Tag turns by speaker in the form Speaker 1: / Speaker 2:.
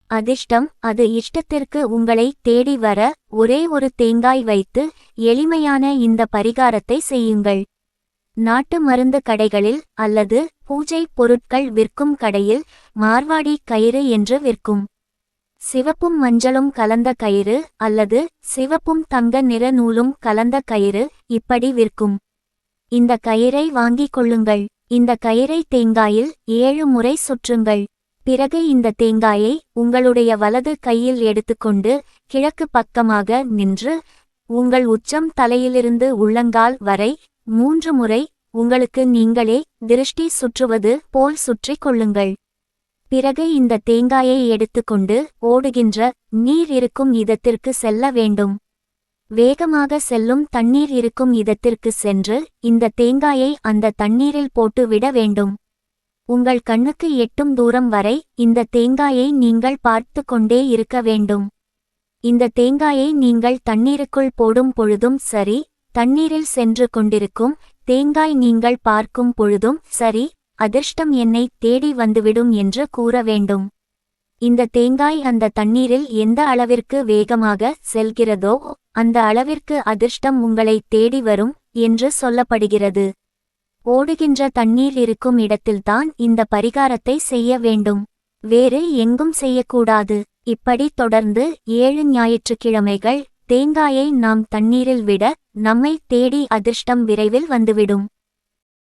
Speaker 1: அதிர்ஷ்டம் அது இஷ்டத்திற்கு உங்களை தேடி வர ஒரே ஒரு தேங்காய் வைத்து எளிமையான இந்த பரிகாரத்தை செய்யுங்கள். நாட்டு மருந்து கடைகளில் அல்லது பூஜை பொருட்கள் விற்கும் கடையில் மார்வாடி கயிறு என்று விற்கும். சிவப்பும் மஞ்சளும் கலந்த கயிறு அல்லது சிவப்பும் தங்க நிற நூலும் கலந்த கயிறு இப்படி விற்கும். இந்த கயிறை வாங்கிக் கொள்ளுங்கள். இந்த கயிறை தேங்காயில் 7 முறை சுற்றுங்கள். பிறகு இந்த தேங்காயை உங்களுடைய வலது கையில் எடுத்துக்கொண்டு கிழக்கு பக்கமாக நின்று உங்கள் உச்சம் தலையிலிருந்து உள்ளங்கால் வரை 3 முறை உங்களுக்கு நீங்களே திருஷ்டி சுற்றுவது போல் சுற்றிக் கொள்ளுங்கள். பிறகு இந்த தேங்காயை எடுத்துக்கொண்டு ஓடுகின்ற நீர் இருக்கும் இடத்திற்கு செல்ல வேண்டும். வேகமாக செல்லும் தண்ணீர் இருக்கும் இடத்திற்கு சென்று இந்த தேங்காயை அந்த தண்ணீரில் போட்டு விட வேண்டும். உங்கள் கண்ணுக்கு எட்டும் தூரம் வரை இந்த தேங்காயை நீங்கள் பார்த்து கொண்டே இருக்க வேண்டும். இந்த தேங்காயை நீங்கள் தண்ணீருக்குள் போடும் பொழுதும் சரி, தண்ணீரில் சென்று கொண்டிருக்கும் தேங்காய் நீங்கள் பார்க்கும் பொழுதும் சரி, அதிர்ஷ்டம் என்னை தேடி வந்துவிடும் என்று கூற வேண்டும். இந்த தேங்காய் அந்த தண்ணீரில் எந்த அளவிற்கு வேகமாக செல்கிறதோ அந்த அளவிற்கு அதிர்ஷ்டம் உங்களை தேடி வரும் என்று சொல்லப்படுகிறது. ஓடுகின்ற தண்ணீர் இருக்கும் இடத்தில்தான் இந்த பரிகாரத்தை செய்ய வேண்டும். வேறு எங்கும் செய்யக்கூடாது. இப்படி தொடர்ந்து 7 ஞாயிற்றுக்கிழமைகள் தேங்காயை நாம் தண்ணீரில் விட நம்மை தேடி அதிர்ஷ்டம் விரைவில் வந்துவிடும்.